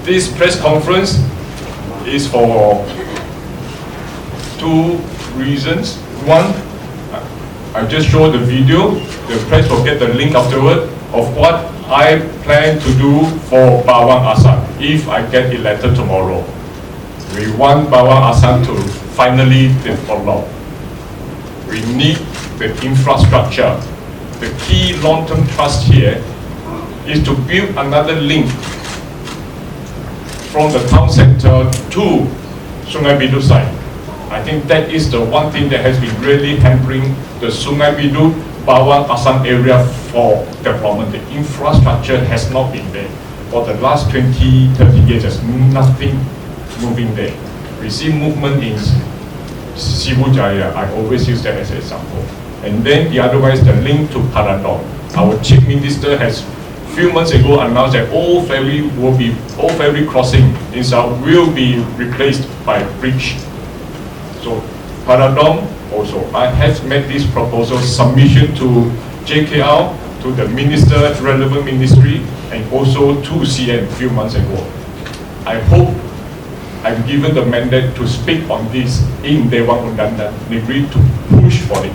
This press conference is for two reasons. One, I just showed the video. The press will get the link afterward of what I plan to do for Bawang Assan if I get elected tomorrow. We want Bawang Assan to finally develop. We need the infrastructure. The key long-term thrust here is to build another link from the town center to Sungai Bidut side. I think that is the one thing that has been really hampering the Sungai Bidut, Bawang Assan area for development. The infrastructure has not been there. For the last 20, 30 years, there's nothing moving there. We see movement in Sibu Jaya. I always use that as an example. And then the other one is the link to Paradong. Our chief minister has few months ago announced that all ferry crossing in South will be replaced by bridge. So Paradong also, I have made this proposal submission to JKR, to the minister, relevant ministry, and also to CN a few months ago. I hope I'm given the mandate to speak on this in Dewan Undangan Negeri to push for it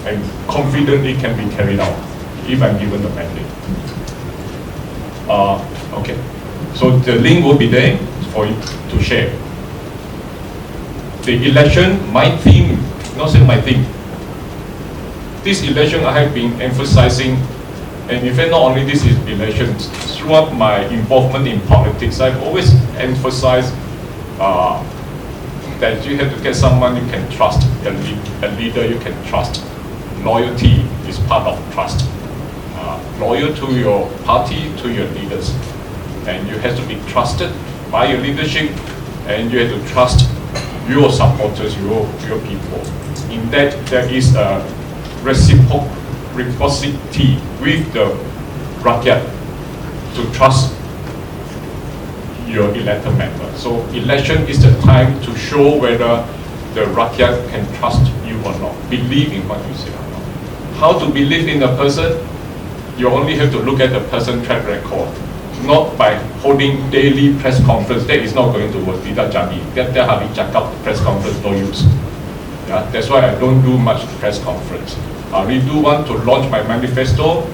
and confident it can be carried out if I'm given the mandate. Okay, so the link will be there for you to share. The election, my theme, not say my theme. This election I have been emphasizing, and in fact not only this election, throughout my involvement in politics, I've always emphasized that you have to get someone you can trust, a leader you can trust. Loyalty is part of trust. Loyal to your party, to your leaders. And you have to be trusted by your leadership, and you have to trust your supporters, your people. In that, there is a reciprocity with the rakyat to trust your elected member. So election is the time to show whether the rakyat can trust you or not, believe in what you say or not. How to believe in a person? You only have to look at the person's track record, not by holding daily press conference. That is not going to work. Tidak jadi. That having cakap press conference no use. Yeah, that's why I don't do much press conference. We do want to launch my manifesto.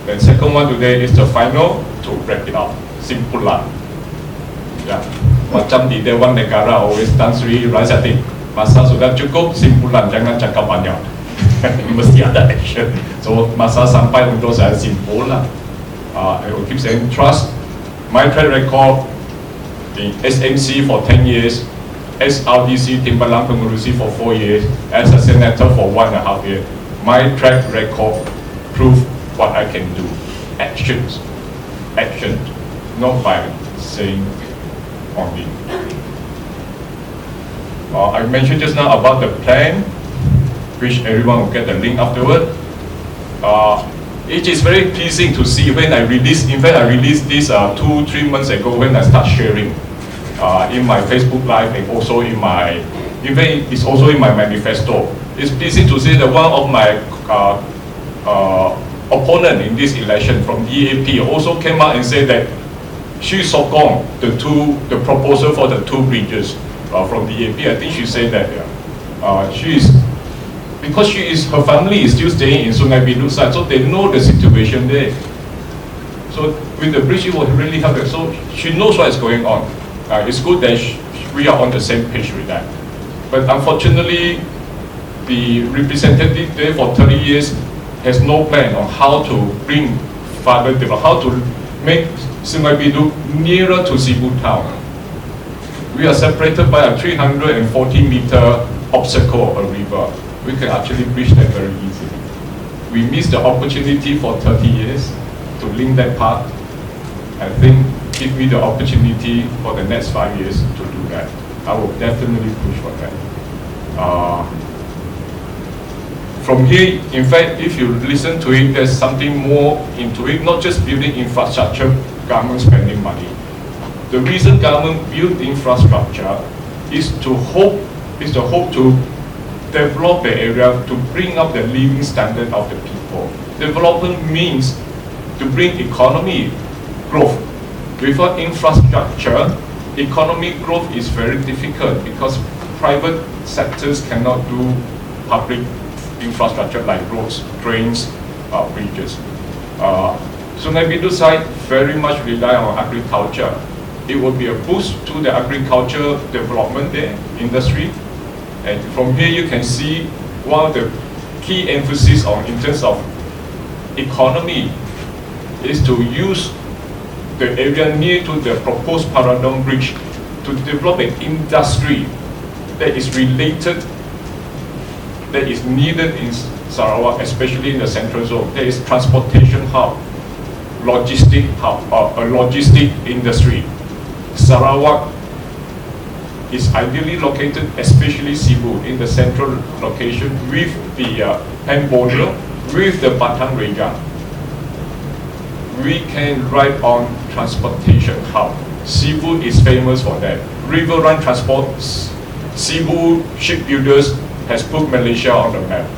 Then second one today is the final to wrap it up. Simpulan. Yeah, macam di Dewan Negara always Tan Sri Raisati. Masa sudah cukup, simpulan, jangan cakap banyak. Mesti ada action. So masa sampai untuk saya simpul lah. I will keep saying trust. My track record in SMC for 10 years, SRDC Timbalang Pengurusi for 4 years, as a senator for 1.5 years. My track record prove what I can do. Actions, not by saying only. I mentioned just now about the plan, which everyone will get the link afterward. It is very pleasing to see when I released, in fact I released this 2-3 months ago when I start sharing in my Facebook Live and also in my, in fact it's also in my manifesto. It's pleasing to see that one of my opponent in this election from DAP also came out and said that she sokong the proposal for the 2 bridges from DAP. I think she said that she is, because her family is still staying in Sungai Bidut side, so they know the situation there. So with the bridge, it will really help her. So she knows what is going on. It's good that we are on the same page with that. But unfortunately, the representative there for 30 years has no plan on how to bring further development, how to make Sungai Bidut nearer to Sibu town. We are separated by a 340-meter obstacle, a river. We can actually bridge that very easily. We missed the opportunity for 30 years to link that part. I think give me the opportunity for the next 5 years to do that. I will definitely push for that. From here, in fact, if you listen to it, there's something more into it, not just building infrastructure, government spending money. The reason government build infrastructure is to hope to develop the area, to bring up the living standard of the people. Development means to bring economy growth. Without infrastructure, economic growth is very difficult because private sectors cannot do public infrastructure like roads, drains, bridges. Sungai Bidu side very much rely on agriculture. It will be a boost to the agriculture development there, industry. And from here you can see one of the key emphasis on in terms of economy is to use the area near to the proposed Paradong Bridge to develop an industry that is related, that is needed in Sarawak, especially in the central zone. There is transportation hub, logistic hub, a logistic industry. Sarawak is ideally located, especially Sibu, in the central location with the hand border, with the Batang Rega. We can ride on transportation hub. Sibu is famous for that. River run transport, Sibu shipbuilders has put Malaysia on the map.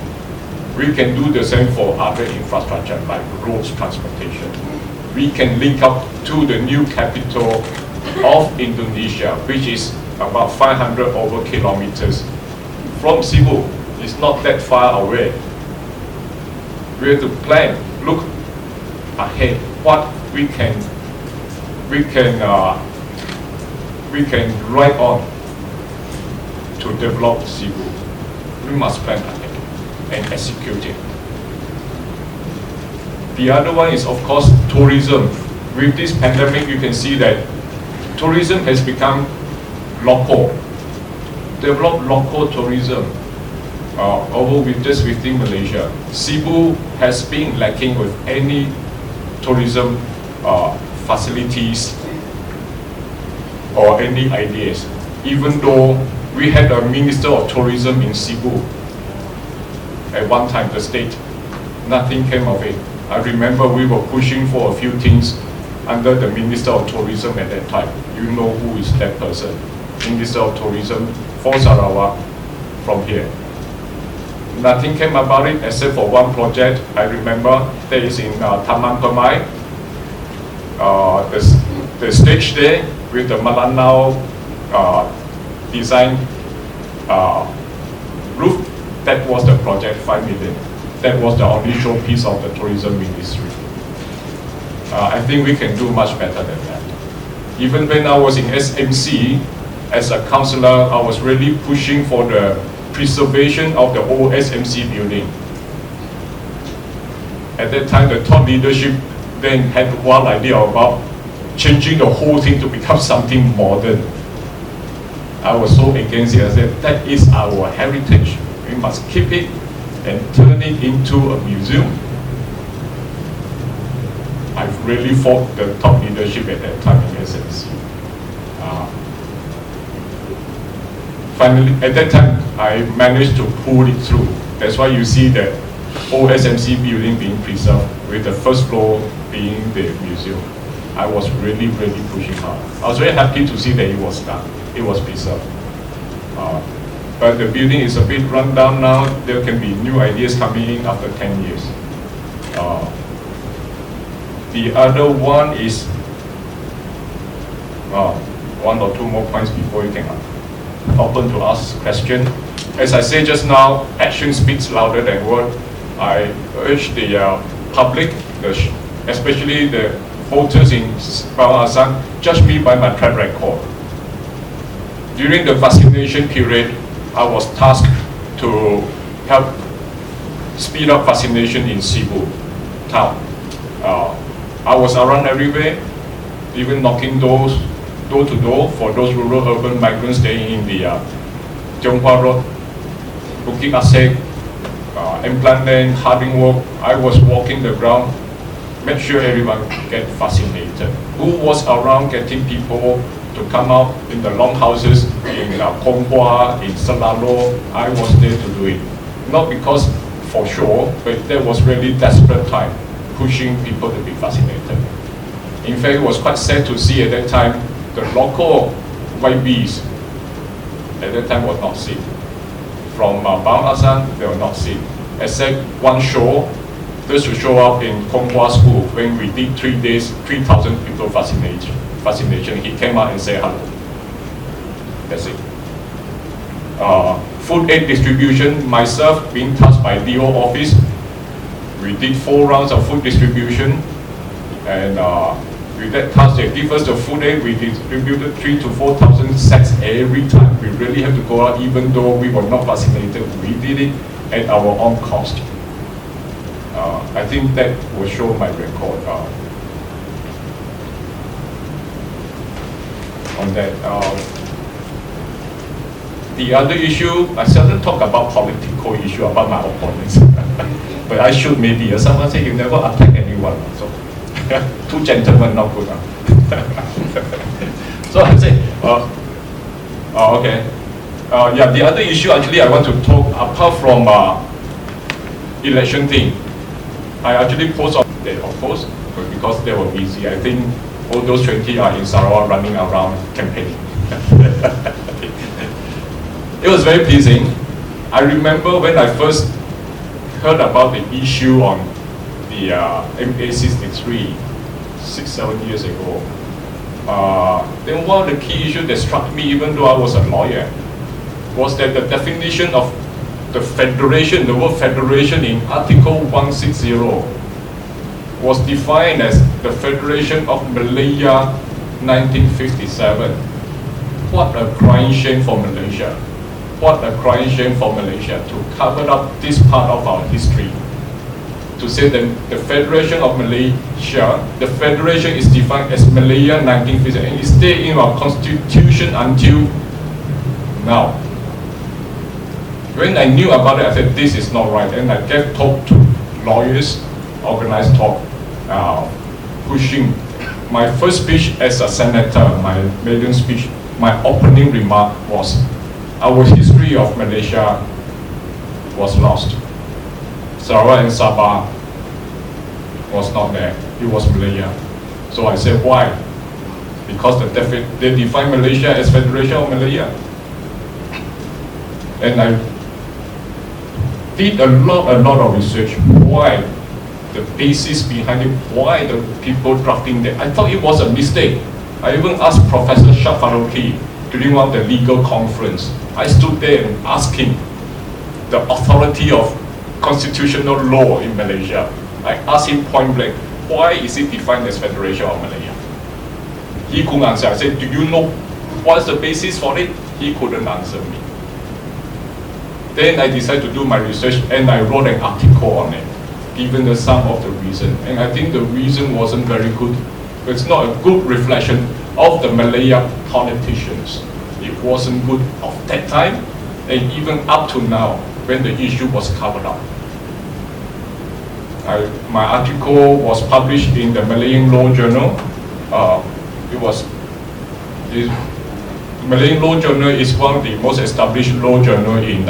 We can do the same for other infrastructure like roads transportation. We can link up to the new capital of Indonesia, which is about 500 over kilometers from Sibu. It's not that far away. We have to plan, look ahead, what we can ride on to develop Sibu. We must plan ahead and execute it. The other one is, of course, tourism. With this pandemic, you can see that tourism has become local. Develop local tourism just within Malaysia. Sibu has been lacking with any tourism facilities or any ideas. Even though we had a Minister of Tourism in Sibu at one time, the state, nothing came of it. I remember we were pushing for a few things under the Minister of Tourism at that time. You know who is that person? Minister of Tourism for Sarawak from here. Nothing came about it except for one project. I remember that is in Taman Permai. The stage there with the Malanao design roof, that was the project, 5 million. That was the only showpiece of the tourism ministry. I think we can do much better than that. Even when I was in SMC, as a councillor, I was really pushing for the preservation of the old SMC building. At that time, the top leadership then had one idea about changing the whole thing to become something modern. I was so against it. I said, that is our heritage. We must keep it and turn it into a museum. I've really fought the top leadership at that time in SMC. Finally, at that time, I managed to pull it through. That's why you see the old SMC building being preserved, with the first floor being the museum. I was really, really pushing hard. I was very happy to see that it was done. It was preserved. But the building is a bit run down now. There can be new ideas coming in after 10 years. The other one is, one or two more points before you can open to ask question. As I said just now, action speaks louder than word. I urge the public, especially the voters in Bawang Assan, judge me by my track record. During the vaccination period, I was tasked to help speed up vaccination in Sibu town. I was around everywhere, even knocking doors, door to door for those rural urban migrants staying in the Tionghoa Road, Bukit Asek, Implant Land, Harding Walk. I was walking the ground, make sure everyone get vaccinated. Who was around getting people to come out in the longhouses in Kong Hua, in Selalo? I was there to do it. Not because for sure, but there was really desperate time pushing people to be vaccinated. In fact, it was quite sad to see at that time the local YBs at that time were not sick. From Bawang Assan, they were not sick, except one show. This to show up in Kong Hua School when we did 3 days, 3,000 people vaccinated vaccination, he came out and said hello. That's it. Food aid distribution, myself being tasked by DO office, we did 4 rounds of food distribution, and with that task, they give us the food aid. We distributed 3,000 to 4,000 sacks every time. We really have to go out, even though we were not vaccinated. We did it at our own cost. I think that will show my record on that. The other issue, I seldom talk about political issue about my opponents, but I should maybe. Someone said you never attack anyone, so 2 gentlemen not good. So I say, okay. Yeah, the other issue actually I want to talk apart from election thing. I actually post on that, of course, but because they were busy. I think all those 20 are in Sarawak running around campaigning. It was very pleasing. I remember when I first heard about the issue on the MA63 6-7 years ago. Then one of the key issues that struck me, even though I was a lawyer, was that the definition of the federation, the word federation in Article 160 was defined as the Federation of Malaya 1957. What a crying shame for Malaysia. What a crying shame for Malaysia to cover up this part of our history. To say that the Federation of Malaysia, the Federation is defined as Malaya 1957, and it stayed in our constitution until now. When I knew about it, I said, this is not right. And I gave talk to lawyers, organized talk, pushing. My first speech as a senator, my maiden speech, my opening remark was, our history of Malaysia was lost. Sarawak and Sabah was not there. It was Malaya. So I said, why? Because they define Malaysia as Federation of Malaya. And I did a lot of research. Why? The basis behind it. Why the people drafting that? I thought it was a mistake. I even asked Professor Shah Faruqi during one of the legal conference. I stood there and asked him the authority of constitutional law in Malaysia. I asked him point blank, why is it defined as Federation of Malaya? He couldn't answer. I said, do you know what's the basis for it? He couldn't answer me. Then I decided to do my research and I wrote an article on it, given the some of the reason. And I think the reason wasn't very good. It's not a good reflection of the Malaya politicians. It wasn't good of that time and even up to now when the issue was covered up. My article was published in the Malayan Law Journal. The Malayan Law Journal is one of the most established law journal in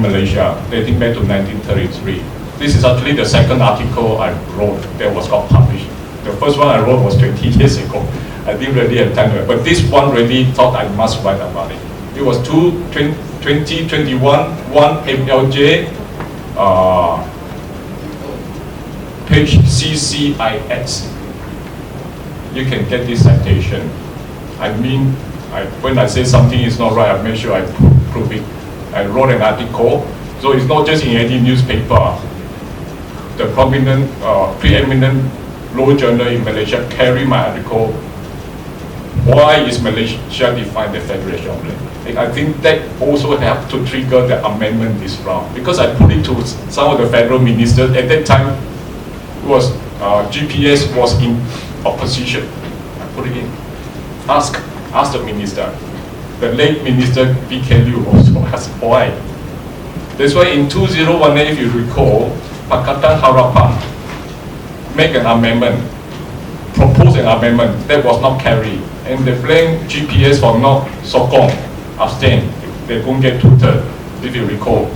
Malaysia, dating back to 1933. This is actually the second article I wrote that was got published. The first one I wrote was 20 years ago. I didn't really have time to, but this one really thought I must write about it. It was 2021 1 MLJ, page CCIX. You can get this citation. I mean, when I say something is not right, I make sure I prove it. I wrote an article, so it's not just in any newspaper. The prominent, preeminent law journal in Malaysia carry my article. Why is Malaysia defined the Federation of Malaysia? And I think that also helped to trigger the amendment this round, because I put it to some of the federal ministers. At that time, was GPS was in opposition. I put it in. Ask the minister. The late minister B.K. Liu also asked why. That's why in 2018, if you recall, Pakatan Harapan make an amendment, propose an amendment that was not carried, and they blame GPS for not sokong, abstain. They couldn't get 2/3, if you recall,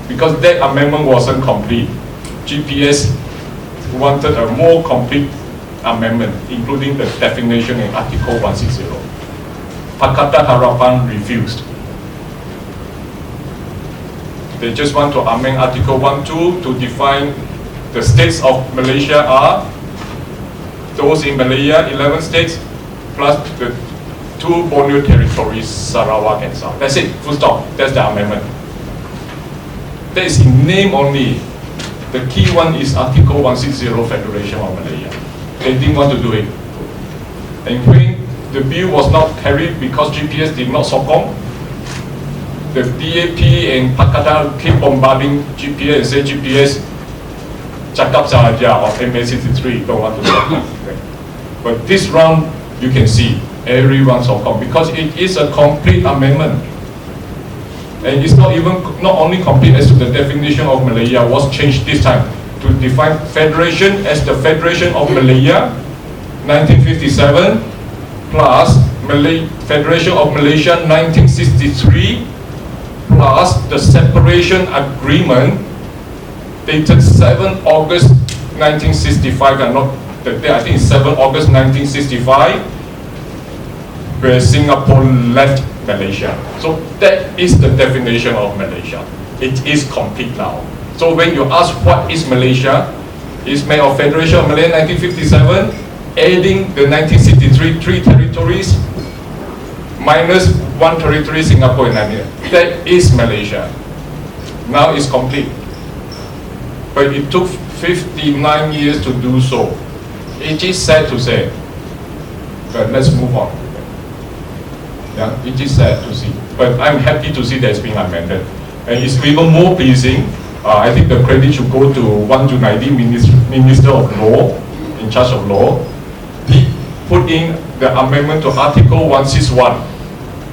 because that amendment wasn't complete. GPS wanted a more complete amendment, including the definition in Article 160. Pakatan Harapan refused. They just want to amend Article 12 to define the states of Malaysia are those in Malaya, 11 states, plus the 2 Borneo territories, Sarawak and Sabah. That's it, full stop. That's the amendment. That is in name only. The key one is Article 160, Federation of Malaya. They didn't want to do it. And when the bill was not carried because GPS did not sokong, the DAP and Pakatan keep bombarding GPS and say GPS cakap sahaja of MA63, don't want to talk. But this round, you can see everyone sokong because it is a complete amendment. And it's not only complete as to the definition of Malaya was changed this time to define federation as the Federation of Malaya, 1957, plus Federation of Malaysia, 1963, plus the separation agreement dated 7 August 1965, and not the day, I think it's 7 August 1965, where Singapore left Malaysia. So that is the definition of Malaysia. It is complete now. So when you ask what is Malaysia, it's made of Federation of Malaya 1957, adding the 1963 3 territories, minus 1 territory, Singapore and India. That is Malaysia. Now it's complete. But it took 59 years to do so. It is sad to say, but let's move on. Yeah, it is sad to see, but I'm happy to see that it's being amended. And it's even more pleasing. I think the credit should go to Wan Junaidi, Minister of Law, in charge of law. He put in the amendment to Article 161,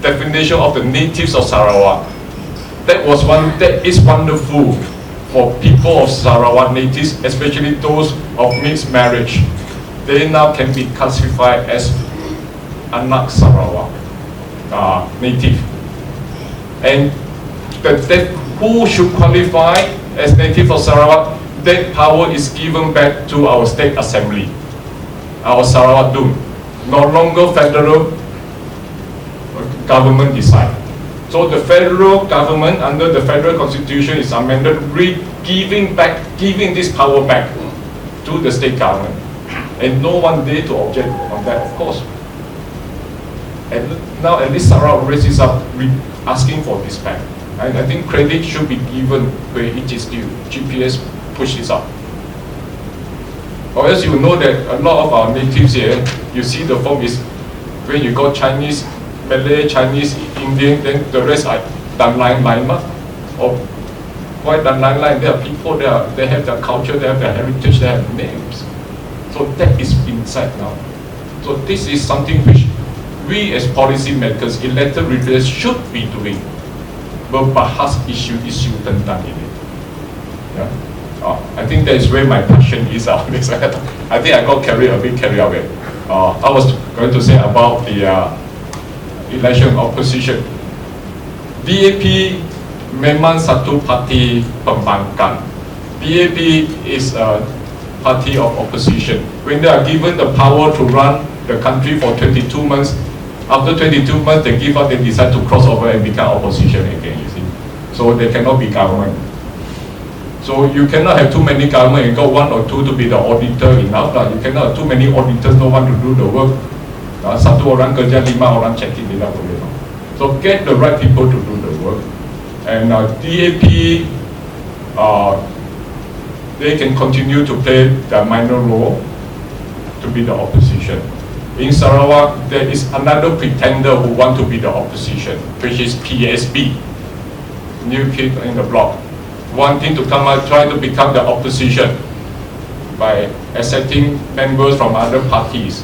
definition of the natives of Sarawak. That is wonderful for people of Sarawak natives, especially those of mixed marriage. They now can be classified as anak Sarawak. Native, and who should qualify as native of Sarawak? That power is given back to our state assembly, our Sarawak Dum. No longer federal government decide. So the federal government under the federal constitution is amended, giving this power back to the state government, and no one dare to object on that, of course. And now at least Sarawak raises up asking for this back. And I think credit should be given where it is due. GPS pushes up. Or else you know that a lot of our natives here, you see the form is when you got Chinese, Malay, Chinese, Indian, then the rest are Dan Lain Lain or why Dan Lain Lain? There are people, they have their culture, they have their heritage, they have names. So that is inside now. So this is something which we as policy makers, elected representatives should be doing. Berbahas isu tentang ini. Yeah? I think that is where my passion is. I think I got a bit carried away. I was going to say about the election opposition. DAP memang satu parti pembangkang. DAP is a party of opposition. When they are given the power to run the country for 22 months, after 22 months, they give up, they decide to cross over and become opposition again, you see. So they cannot be government. So you cannot have too many government and got 1 or 2 to be the auditor enough. You cannot have too many auditors, no one to do the work. Satu orang kerja, 5 orang check in, tidak boleh. So get the right people to do the work. And DAP, they can continue to play the minor role to be the opposition. In Sarawak, there is another pretender who want to be the opposition, which is PSB, new kid in the block, wanting to come out, try to become the opposition by accepting members from other parties.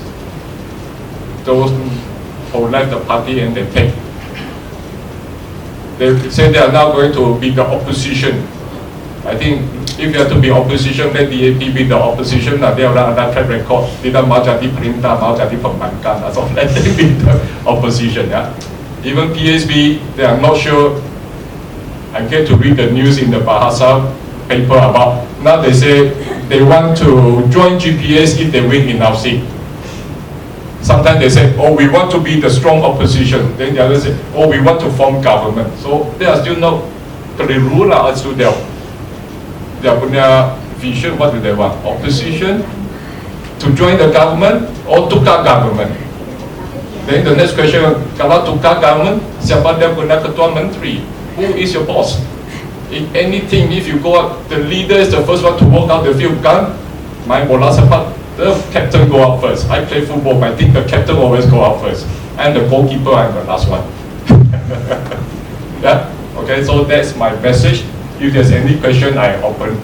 Those who left the party and they take. They say they are now going to be the opposition. I think if you have to be opposition, let DAP be the opposition. Dia orang ada track record. Tidak mau jadi perintah, mau jadi pembangkang. So let them be the opposition. Yeah. Even PSB, they are not sure. I get to read the news in the Bahasa paper about. Now they say they want to join GPS if they win enough seats. Sometimes they say, oh, we want to be the strong opposition. Then the others say, oh, we want to form government. So they are still not keliru lah as to their punya vision. What do they want? Opposition To join the government or tukar government? Then the next question, kalau tukar government, siapa dia guna ketua menteri? Who is your boss? In anything, if you go out, the leader is the first one to walk out the field. Kan, main bola sepak, the captain go out first. I play football, I think the captain always go out first. And the goalkeeper, I'm the last one. Yeah, okay, so that's my message. If there's any question, I open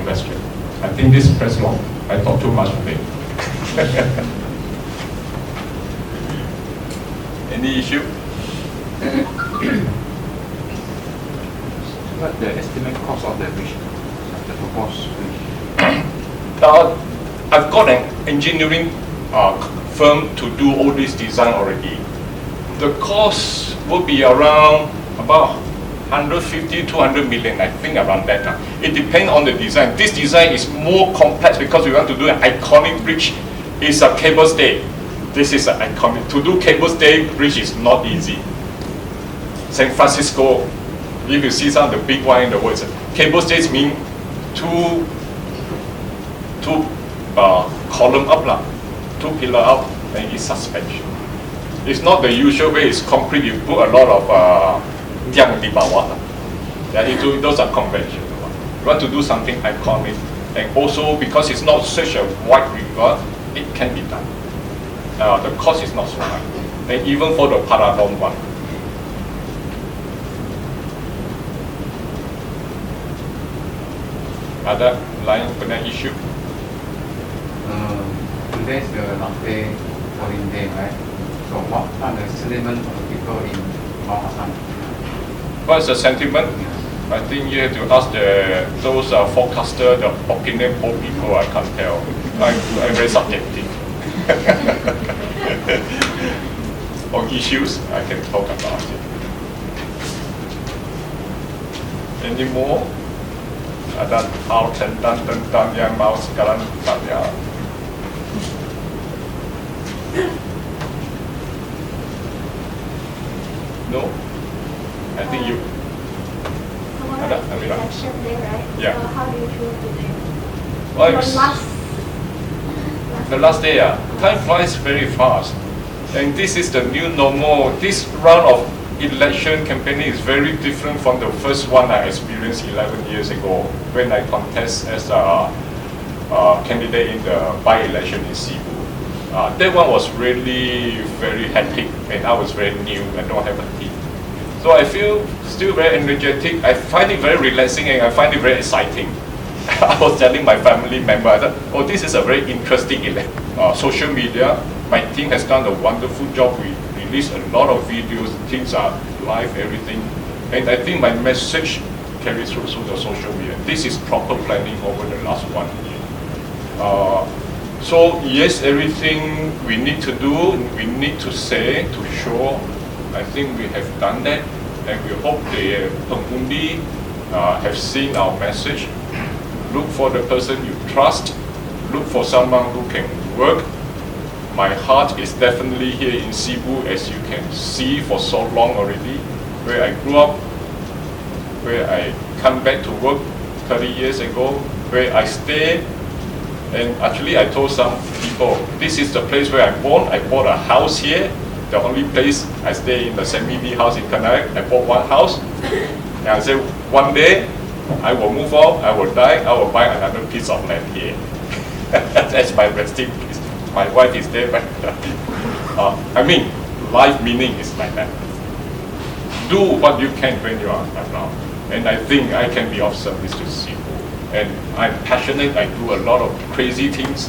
question. I think this is press long. I talk too much today. Any issue? What the estimate cost of the bridge, the proposed bridge? I've got an engineering firm to do all this design already. The cost will be around about 150, 200 million, I think around that. It depends on the design. This design is more complex because we want to do an iconic bridge. It's a cable stay. This is an iconic. To do cable stay bridge is not easy. San Francisco, if you see some of the big one in the world, cable stays mean two column up, two pillar up, and it's suspension. It's not the usual way. It's concrete. You put a lot of tiang di bawah. Yeah, those are conventional. You want to do something iconic, and also because it's not such a wide river, it can be done. The cost is not so high, and even for the Paradom one. Ada lain punya issue? Today's the last day voting day, right? So what are the sentiments of the people in Assan? What's the sentiment? I think you have to ask those forecaster, the opinion poll people. I can't tell. I'm very subjective. On issues, I can talk about it. Any more? Ada hal tentang yang mau sekarang tanya. No? I think you. Tomorrow is the election day, right? Yeah. So how do you feel today? Well, The the last day, time flies very fast. And this is the new normal. This round of election campaigning is very different from the first one I experienced 11 years ago when I contest as a candidate in the by-election in Sibu. That one was really very hectic, and I was very new and don't have a team. So I feel still very energetic. I find it very relaxing and I find it very exciting. I was telling my family member, I thought, oh, this is a very interesting social media. My team has done a wonderful job. We released a lot of videos, things are live, everything. And I think my message carries through the social media. This is proper planning over the last 1 year. So yes, everything we need to do, we need to say, to show, I think we have done that. And we hope the pengundi have seen our message. Look for the person you trust. Look for someone who can work. My heart is definitely here in Sibu, as you can see for so long already, where I grew up, where I come back to work 30 years ago, where I stay. And actually I told some people, this is the place where I'm born. I bought a house here. The only place I stay in the semi-D house in Kanaik. I bought one house. And I said, one day, I will move out, I will die, I will buy another piece of land here. That's my resting place. My wife is there, but I mean, life meaning is like that. Do what you can when you are around. And I think I can be of service to Sibu. And I'm passionate, I do a lot of crazy things.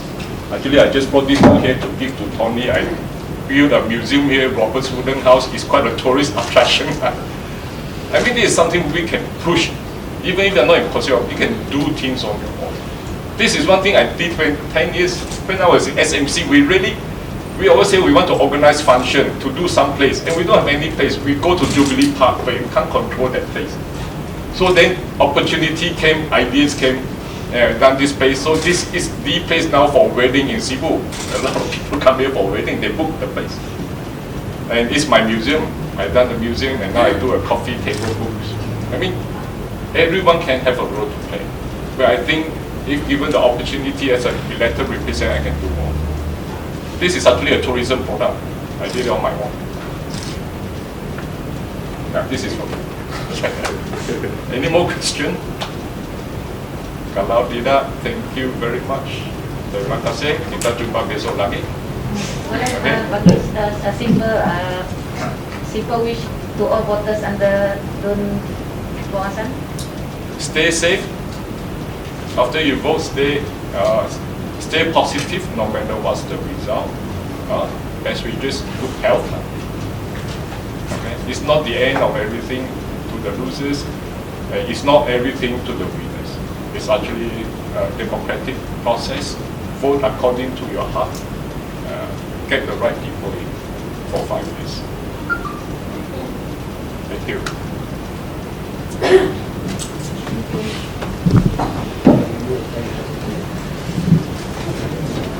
Actually, I just brought this one here to give to Tony. I built a museum here, Robert's Wooden House. It's quite a tourist attraction. I mean, this is something we can push. Even if you're not in Korea, you can do things on your own. This is one thing I did when 10 years, when I was in SMC, we always say we want to organize function to do some place, and we don't have any place. We go to Jubilee Park, but you can't control that place. So then opportunity came, ideas came, done this place. So this is the place now for wedding in Sibu. A lot of people come here for wedding, they book the place. And it's my museum. I've done the museum, and now I do a coffee table books. I mean, everyone can have a role to play. But I think If given the opportunity as an elected representative, I can do more. This is actually a tourism product. I did it on my own. Yeah, this is for me. Any more question? Kalau tidak, thank you very much. Terima kasih. Kita jumpa besok lagi. Boleh bagi simple wish to all voters under Bawang Assan. Stay safe. After you vote, stay positive no matter what's the result. Best wishes, good health. Okay? It's not the end of everything to the losers. It's not everything to the winners. It's actually a democratic process. Vote according to your heart. Get the right people in for 5 years. Thank you.